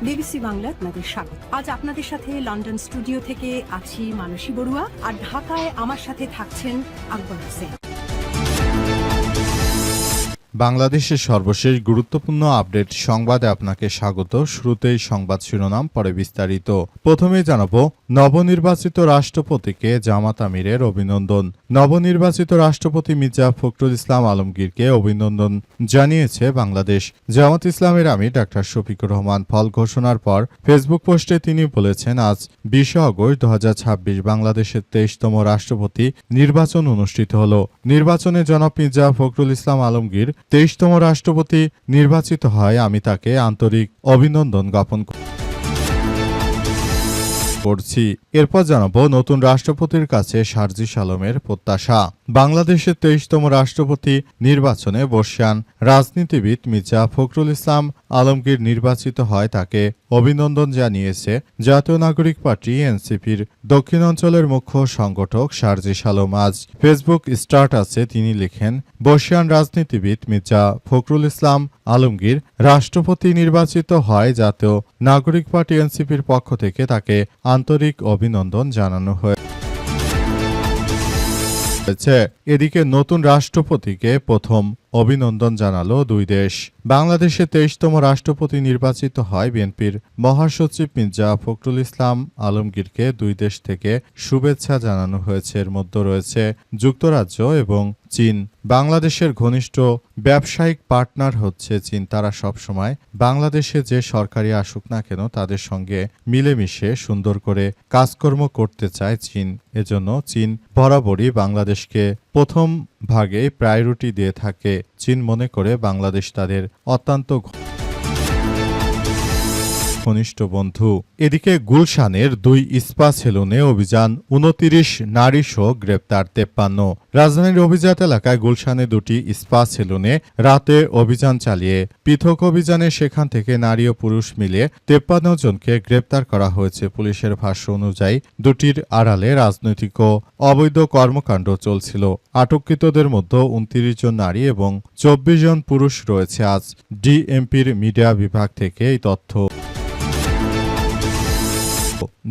BBC Bangla আপনাদের স্বাগত। আজ আপনাদের সাথে লন্ডন স্টুডিও থেকে আছি মানসী বড়ুয়া, আর ঢাকায় আমার সাথে থাকছেন আকবর হোসেন। বাংলাদেশের সর্বশেষ গুরুত্বপূর্ণ আপডেট সংবাদে আপনাকে স্বাগত। শুরুতেই সংবাদ শিরোনাম, পরে বিস্তারিত। প্রথমেই জানাবো, নবনির্বাচিত রাষ্ট্রপতিকে জামাত আমিরের অভিনন্দন। নবনির্বাচিত রাষ্ট্রপতি মির্জা ফখরুল ইসলাম আলমগীরকে অভিনন্দন জানিয়েছে বাংলাদেশ। জামাত ইসলামের আমির ডাক্তার শফিকুর রহমান ফল ঘোষণার পর ফেসবুক পোস্টে তিনি বলেছেন, আজ 20 আগস্ট 2026 বাংলাদেশের 23তম রাষ্ট্রপতি নির্বাচন অনুষ্ঠিত হল। নির্বাচনে জনাব মির্জা ফখরুল ইসলাম আলমগীর 23তম রাষ্ট্রপতি নির্বাচিত হয়। আমি তাকে আন্তরিক অভিনন্দন জ্ঞাপন করছি। এরপর জানাবো, নতুন রাষ্ট্রপতির কাছে শারজিস আলমের প্রত্যাশা। বাংলাদেশের 23তম রাষ্ট্রপতি নির্বাচনে বর্ষিয়ান রাজনীতিবিদ মির্জা ফখরুল ইসলাম আলমগীর নির্বাচিত হয়, তাকে অভিনন্দন জানিয়েছে জাতীয় নাগরিক পার্টি এনসিপির দক্ষিণাঞ্চলের মুখ্য সংগঠক শারজিস আলম। আজ ফেসবুক স্ট্যাটাসে তিনি লিখেন, বর্ষিয়ান রাজনীতিবিদ মির্জা ফখরুল ইসলাম আলমগীর রাষ্ট্রপতি নির্বাচিত হয়। জাতীয় নাগরিক পার্টি এনসিপির পক্ষ থেকে তাকে আন্তরিক অভিনন্দন জানানো হয়েছে। এদিকে নতুন রাষ্ট্রপতিকে প্রথম অভিনন্দন জানালো দুই দেশ। বাংলাদেশে 23তম রাষ্ট্রপতি নির্বাচিত হয় বিএনপির মহাসচিব মির্জা ফখরুল ইসলাম আলমগীরকে দুই দেশ থেকে শুভেচ্ছা জানানো হয়েছে। এর মধ্যে রয়েছে যুক্তরাজ্য এবং চীন। বাংলাদেশের ঘনিষ্ঠ ব্যবসায়িক পার্টনার হচ্ছে চীন। তারা সবসময় বাংলাদেশে যে সরকারি আসুক না কেন তাদের সঙ্গে মিলেমিশে সুন্দর করে কাজকর্ম করতে চায় চীন। এজন্য চীন বরাবরই বাংলাদেশকে প্রথম ভাগে প্রায়োরিটি দিয়ে থাকে। চীন মনে করে বাংলাদেশ তাদের অত্যন্ত ঘনিষ্ঠ বন্ধু। এদিকে গুলশানের 2 স্পা সেলুনে অভিযান, 29 নারীসহ গ্রেপ্তার 53। রাজধানীর অভিজাত এলাকায় গুলশানে 2টি স্পা সেলুনে রাতে অভিযান চালিয়ে পৃথক অভিযানে সেখান থেকে নারী ও পুরুষ মিলে 53 জনকে গ্রেপ্তার করা হয়েছে। পুলিশের ভাষ্য অনুযায়ী দুটির আড়ালে রাজনৈতিক ও অবৈধ কর্মকাণ্ড চলছিল। আটককৃতদের মধ্যে 29 জন নারী এবং 24 জন পুরুষ রয়েছে। আজ ডিএমপির মিডিয়া বিভাগ থেকে এই তথ্য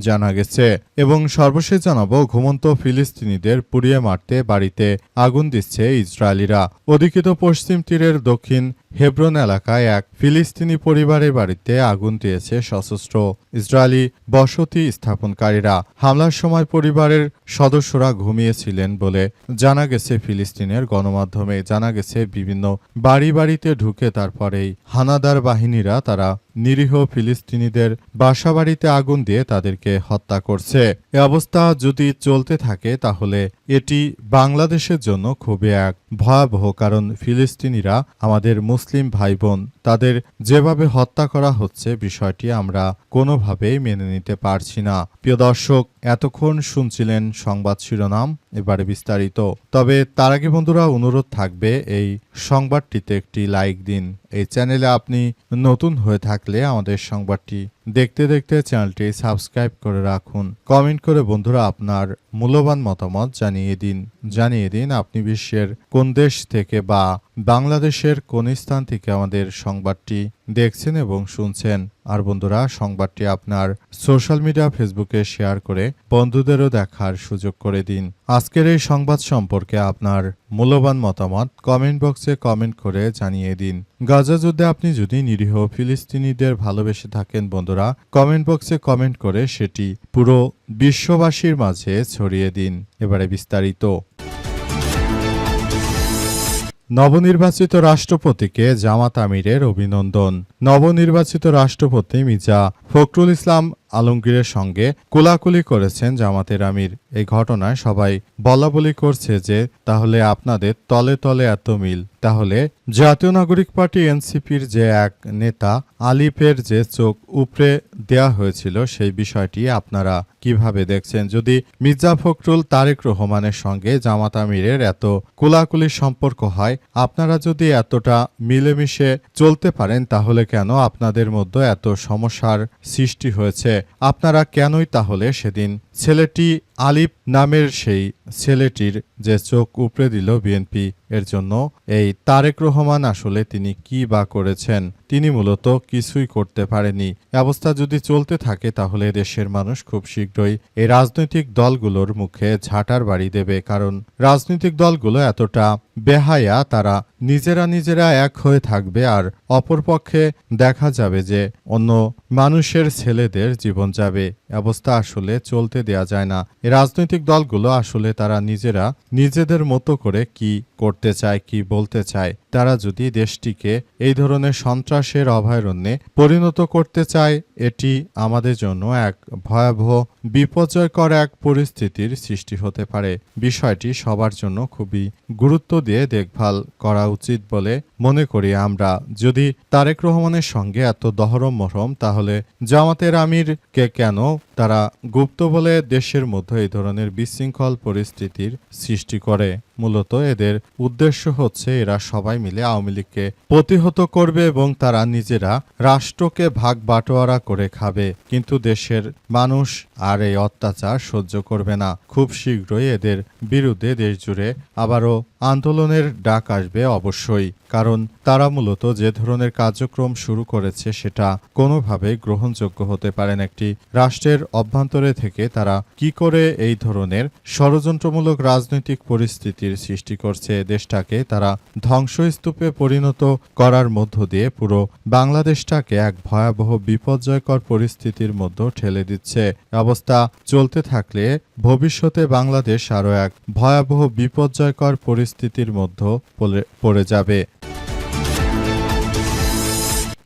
জানা গেছে। এবং সর্বশেষ জানাবো, ঘুমন্ত ফিলিস্তিনিদের পুড়িয়ে মারতে বাড়িতে আগুন দিচ্ছে ইসরায়েলিরা। অধিকৃত পশ্চিম তীরের দক্ষিণ হেব্রন এলাকায় এক ফিলিস্তিনি পরিবারের বাড়িতে আগুন দিয়েছে সশস্ত্র ইসরায়েলি বসতি স্থাপনকারীরা। হামলার সময় পরিবারের সদস্যরা ঘুমিয়েছিলেন বলে জানা গেছে। ফিলিস্তিনের গণমাধ্যমে জানা গেছে, বিভিন্ন বাড়িতে ঢুকে তারপরেই হানাদার বাহিনীরা তারা নিরীহ ফিলিস্তিনিদের বাসাবাড়িতে আগুন দিয়ে তাদেরকে হত্যা করছে। এ অবস্থা যদি চলতে থাকে তাহলে এটি বাংলাদেশের জন্য খুবই এক ভয়াবহ, কারণ ফিলিস্তিনিরা আমাদের মুসলিম ভাই বোন, তাদের যেভাবে হত্যা করা হচ্ছে বিষয়টি আমরা কোনোভাবেই মেনে নিতে পারছি না। প্রিয় দর্শক, এতক্ষণ শুনছিলেন সংবাদ শিরোনাম, এবারে বিস্তারিত। তবে তার আগে বন্ধুরা অনুরোধ থাকবে, এই সংবাদটিতে একটি লাইক দিন। এই চ্যানেলে আপনি নতুন হয়ে থাকলে আমাদের সংবাদটি দেখতে দেখতে চ্যানেলটি সাবস্ক্রাইব করে রাখুন। কমেন্ট করে বন্ধুরা আপনার মূল্যবান মতামত জানিয়ে দিন আপনি বিশ্বের কোন দেশ থেকে বা বাংলাদেশের কোন স্থান থেকে আমাদের সংবাদটি দেখছেন এবং শুনছেন। আর বন্ধুরা, সংবাদটি আপনার সোশ্যাল মিডিয়া ফেসবুকে শেয়ার করে বন্ধুদেরও দেখার সুযোগ করে দিন। আজকের এই সংবাদ সম্পর্কে আপনার মূল্যবান মতামত কমেন্ট বক্সে কমেন্ট করে জানিয়ে দিন। গাজা যুদ্ধে আপনি যদি নিরীহ ফিলিস্তিনিদের ভালোবেসে থাকেন বন্ধুরা, কমেন্ট বক্সে কমেন্ট করে সেটি পুরো বিশ্ববাসীর মাঝে ছড়িয়ে দিন। এবারে বিস্তারিত। নবনির্বাচিত রাষ্ট্রপতিকে জামাত আমিরের অভিনন্দন। নবনির্বাচিত রাষ্ট্রপতি মির্জা ফখরুল ইসলাম আলমগীরের সঙ্গে কোলাকুলি করেছেন জামাতের আমির। এই ঘটনায় সবাই বলাবলি করছে যে তাহলে আপনাদের তলে তলে এত মিল, তাহলে জাতীয় নাগরিক পার্টি এনসিপির যে এক নেতা আলিফের যে চোখ উপড়ে দেয়া হয়েছিল সেই বিষয়টি আপনারা কিভাবে দেখছেন? যদি মির্জা ফখরুল তারেক রহমানের সঙ্গে জামাত আমিরের এত কোলাকুলির সম্পর্ক হয়, আপনারা যদি এতটা মিলেমিশে চলতে পারেন, তাহলে কেন আপনাদের মধ্যে এত সমস্যার সৃষ্টি হয়েছে? আপনারা কেনই তাহলে সেদিন ছেলেটি আলিফ নামের সেই ছেলেটির যে চোখ উপড়ে দিল বিএনপি, এর জন্য এই তারেক রহমান আসলে তিনি কি বা করেছেন? তিনি মূলত কিছুই করতে পারেনি। অবস্থা যদি চলতে থাকে তাহলে দেশের মানুষ খুব শীঘ্রই এই রাজনৈতিক দলগুলোর মুখে ঝাঁটার বাড়ি দেবে, কারণ রাজনৈতিক দলগুলো এতটা বেহায়া, তারা নিজেরা এক হয়ে থাকবে আর অপরপক্ষে দেখা যাবে যে অন্য মানুষের ছেলেদের জীবন যাবে। অবস্থা আসলে চলতে দেয়া যায় না। এই রাজনৈতিক দলগুলো আসলে তারা নিজেদের মতো করে কি করতে চায়, কি বলতে চায়। তারা যদি দেশটিকে এই ধরনের সন্ত্রাসের অভয়ারণ্যে পরিণত করতে চায়, এটি আমাদের জন্য এক ভয়াবহ বিপর্যয়কর এক পরিস্থিতির সৃষ্টি হতে পারে। বিষয়টি সবার জন্য খুবই গুরুত্ব দিয়ে দেখভাল করা উচিত বলে মনে করি আমরা। যদি তারেক রহমানের সঙ্গে এত দহরম মহরম, তাহলে জামাতের আমিরকে কেন তারা গুপ্ত বলে দেশের মধ্যে এই ধরনের বিশৃঙ্খল পরিস্থিতির সৃষ্টি করে? মূলত এদের উদ্দেশ্য হচ্ছে এরা সবাই মিলে আওয়ামী লীগকে প্রতিহত করবে এবং তারা নিজেরা রাষ্ট্রকে ভাগ বাটোয়ারা করে খাবে। কিন্তু দেশের মানুষ আর এই অত্যাচার সহ্য করবে না। খুব শীঘ্রই এদের বিরুদ্ধে দেশ জুড়ে আবারও আন্দোলনের ডাক আসবে অবশ্যই, কারণ তারা মূলত যে ধরনের কার্যক্রম শুরু করেছে সেটা কোনোভাবেই গ্রহণযোগ্য হতে পারে না। একটি রাষ্ট্রের অভ্যন্তরে থেকে তারা কি করে এই ধরনের ষড়যন্ত্রমূলক রাজনৈতিক পরিস্থিতির সৃষ্টি করছে? দেশটাকে তারা ধ্বংসস্তূপে পরিণত করার মধ্য দিয়ে পুরো বাংলাদেশটাকে এক ভয়াবহ বিপর্যয়কর পরিস্থিতির মধ্যে ঠেলে দিচ্ছে। অবস্থা চলতে থাকলে ভবিষ্যতে বাংলাদেশ আরও এক ভয়াবহ বিপর্যয়কর পরিস্থিতির মধ্যে পড়ে যাবে।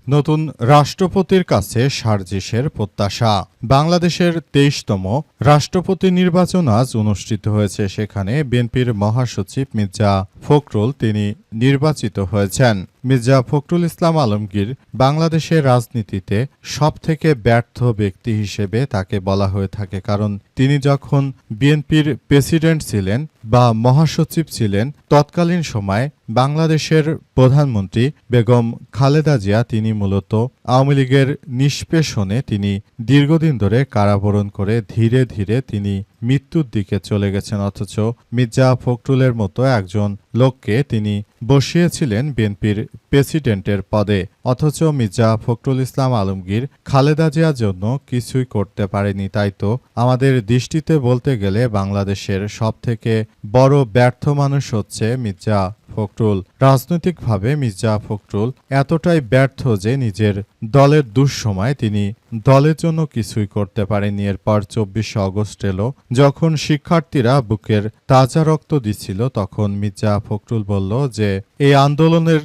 নতুন রাষ্ট্রপতির কাছে সার্জিসের প্রত্যাশা। বাংলাদেশের ২৩তম রাষ্ট্রপতি নির্বাচন আজ অনুষ্ঠিত হয়েছে। সেখানে বিএনপির মহাসচিব মির্জা ফখরুল তিনি নির্বাচিত হয়েছেন। মির্জা ফখরুল ইসলাম আলমগীর বাংলাদেশের রাজনীতিতে সবথেকে ব্যর্থ ব্যক্তি হিসেবে তাকে বলা হয়ে থাকে, কারণ তিনি যখন বিএনপির প্রেসিডেন্ট ছিলেন বা মহাসচিব ছিলেন, তৎকালীন সময়ে বাংলাদেশের প্রধানমন্ত্রী বেগম খালেদা জিয়া তিনি মূলত আওয়ামী লীগের নিষ্পেষণে তিনি দীর্ঘদিন ধরে কারাবরণ করে ধীরে ধীরে তিনি মৃত্যুর দিকে চলে গেছেন। অথচ মির্জা ফখরুলের মতো একজন লোককে তিনি বসিয়েছিলেন বিএনপির প্রেসিডেন্টের পদে। অথচ মির্জা ফখরুল ইসলাম আলমগীর খালেদা জিয়ার জন্য কিছুই করতে পারেনি। তাই তো আমাদের দৃষ্টিতে বলতে গেলে বাংলাদেশের সবথেকে বড় ব্যর্থ মানুষ হচ্ছে মির্জা ফখরুল। রাজনৈতিকভাবে মির্জা ফখরুল এতটাই ব্যর্থ যে নিজের দলের দুঃসময় তিনি দলের জন্য কিছুই করতে পারেনি। এরপর ২৪শে আগস্ট এলো, যখন শিক্ষার্থীরা বুকের তাজা রক্ত দিচ্ছিল, তখন মির্জা ফখরুল বলল যে এই আন্দোলনের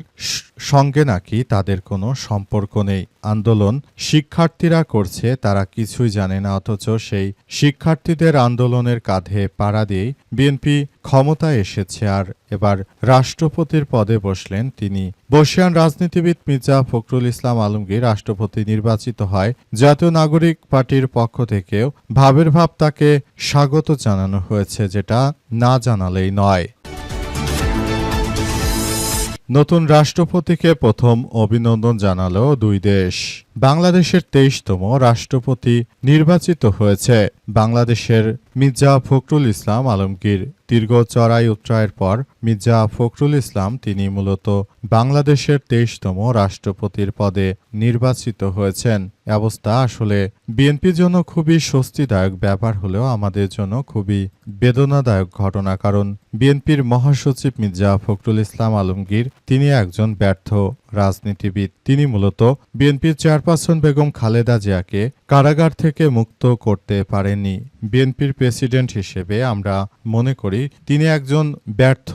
সঙ্গে নাকি তাদের কোনো সম্পর্ক নেই। আন্দোলন শিক্ষার্থীরা করছে, তারা কিছুই জানে না। অথচ সেই শিক্ষার্থীদের আন্দোলনের কাঁধে পাড়া দিয়েই বিএনপি ক্ষমতায় এসেছে আর এবার রাষ্ট্রপতির পদে বসলেন তিনি। বর্ষিয়ান রাজনীতিবিদ মির্জা ফখরুল ইসলাম আলমগীর রাষ্ট্রপতি নির্বাচিত হয়। জাতীয় নাগরিক পার্টির পক্ষ থেকেও ভাবের ভাব তাকে স্বাগত জানানো হয়েছে, যেটা না জানালেই নয়। নতুন রাষ্ট্রপতিকে প্রথম অভিনন্দন জানালো দুই দেশ। বাংলাদেশের ২৩তম রাষ্ট্রপতি নির্বাচিত হয়েছে। বাংলাদেশের মির্জা ফখরুল ইসলাম আলমগীর দীর্ঘ চড়াই উতরাইয়ের পর মির্জা ফখরুল ইসলাম তিনি মূলত বাংলাদেশের ২৩তম রাষ্ট্রপতির পদে নির্বাচিত হয়েছেন। অবস্থা আসলে বিএনপির জন্য খুবই স্বস্তিদায়ক ব্যাপার হলেও আমাদের জন্য খুবই বেদনাদায়ক ঘটনা, কারণ বিএনপির মহাসচিব মির্জা ফখরুল ইসলাম আলমগীর তিনি একজন ব্যর্থ রাজনীতিবিদ। তিনি মূলত বিএনপির চেয়ারপারসন বেগম খালেদা জিয়াকে কারাগার থেকে মুক্ত করতে পারেননি। বিএনপির প্রেসিডেন্ট হিসেবে আমরা মনে করি তিনি একজন ব্যর্থ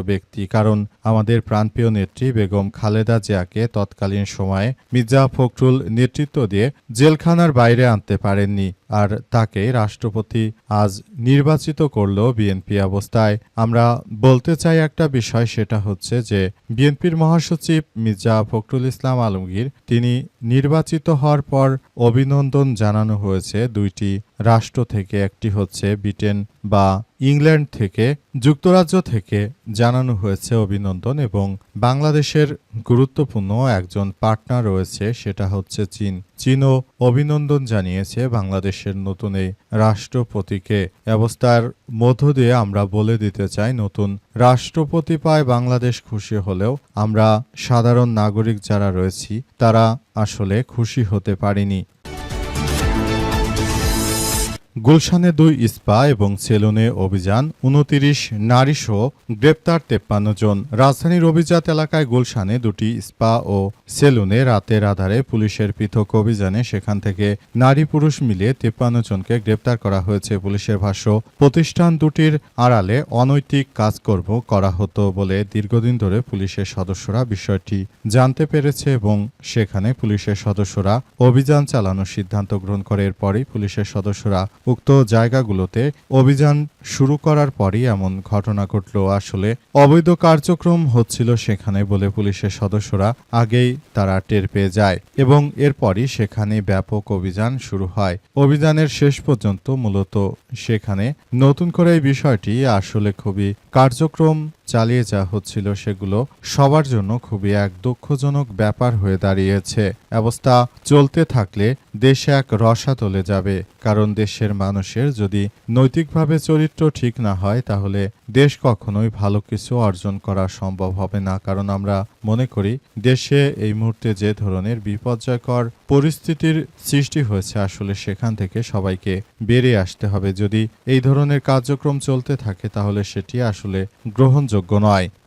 ব্যক্তি, কারণ আমাদের প্রাণপ্রিয় নেত্রী বেগম খালেদা জিয়াকে তৎকালীন সময়ে মির্জা ফখরুল নেতৃত্ব দিয়ে জেলখানার বাইরে আনতে পারেননি, আর তাকে রাষ্ট্রপতি আজ নির্বাচিত করল বিএনপি। অবস্থায় আমরা বলতে চাই একটা বিষয়, সেটা হচ্ছে যে বিএনপির মহাসচিব মির্জা ফখরুল ইসলাম আলমগীর তিনি নির্বাচিত হওয়ার পর অভিনন্দন জানানো হয়েছে দুইটি রাষ্ট্র থেকে। একটি হচ্ছে ব্রিটেন বা ইংল্যান্ড থেকে, যুক্তরাজ্য থেকে জানানো হয়েছে অভিনন্দন, এবং বাংলাদেশের গুরুত্বপূর্ণ একজন পার্টনার রয়েছে, সেটা হচ্ছে চীন। চীনও অভিনন্দন জানিয়েছে বাংলাদেশের নতুন এই রাষ্ট্রপতিকে। অবস্থার মধ্য দিয়ে আমরা বলে দিতে চাই, নতুন রাষ্ট্রপতি পায় বাংলাদেশ খুশি হলেও আমরা সাধারণ নাগরিক যারা রয়েছি তারা আসলে খুশি হতে পারিনি। গুলশানে 2 স্পা এবং সেলুনে অভিযান, 29 নারীসহ গ্রেপ্তার 53 জন। রাজধানীর অভিজাত এলাকায় গুলশানে 2টি স্পা ও সেলুনে রাতের আধারে পুলিশের পৃথক অভিযানে সেখান থেকে নারী পুরুষ মিলিয়ে 53 জনকে গ্রেপ্তার করা হয়েছে। পুলিশের ভাষ্য, প্রতিষ্ঠান দুটির আড়ালে অনৈতিক কাজকর্ম করা হতো বলে দীর্ঘদিন ধরে পুলিশের সদস্যরা বিষয়টি জানতে পেরেছে এবং সেখানে পুলিশের সদস্যরা অভিযান চালানোর সিদ্ধান্ত গ্রহণ করে। এরপরই পুলিশের সদস্যরা উক্ত জায়গাগুলোতে অভিযান শুরু করার পরই এমন ঘটনা ঘটল। আসলে অবৈধ কার্যক্রম হচ্ছিল সেখানে বলে পুলিশের সদস্যরা আগেই তারা টের পেয়ে যায় এবং এরপরই সেখানে ব্যাপক অভিযান শুরু হয়। অভিযানের শেষ পর্যন্ত মূলত সেখানে নতুন করে এই বিষয়টি আসলে খুবই কার্যক্রম চালিয়ে যা হচ্ছিল সেগুলো সবার জন্য খুবই এক দুঃখজনক ব্যাপার হয়ে দাঁড়িয়েছে। অবস্থা চলতে থাকলে দেশে এক রসাতলে যাবে, কারণ দেশের মানুষের যদি নৈতিকভাবে চরিত্র ঠিক না হয় তাহলে দেশ কখনোই ভালো কিছু অর্জন করা সম্ভব হবে না। কারণ আমরা মনে করি দেশে এই মুহূর্তে যে ধরনের বিপর্যয়কর পরিস্থিতির সৃষ্টি হয়েছে আসলে সেখান থেকে সবাইকে বেরিয়ে আসতে হবে। যদি এই ধরনের কার্যক্রম চলতে থাকে তাহলে সেটি আসলে গ্রহণযোগ্য নয়।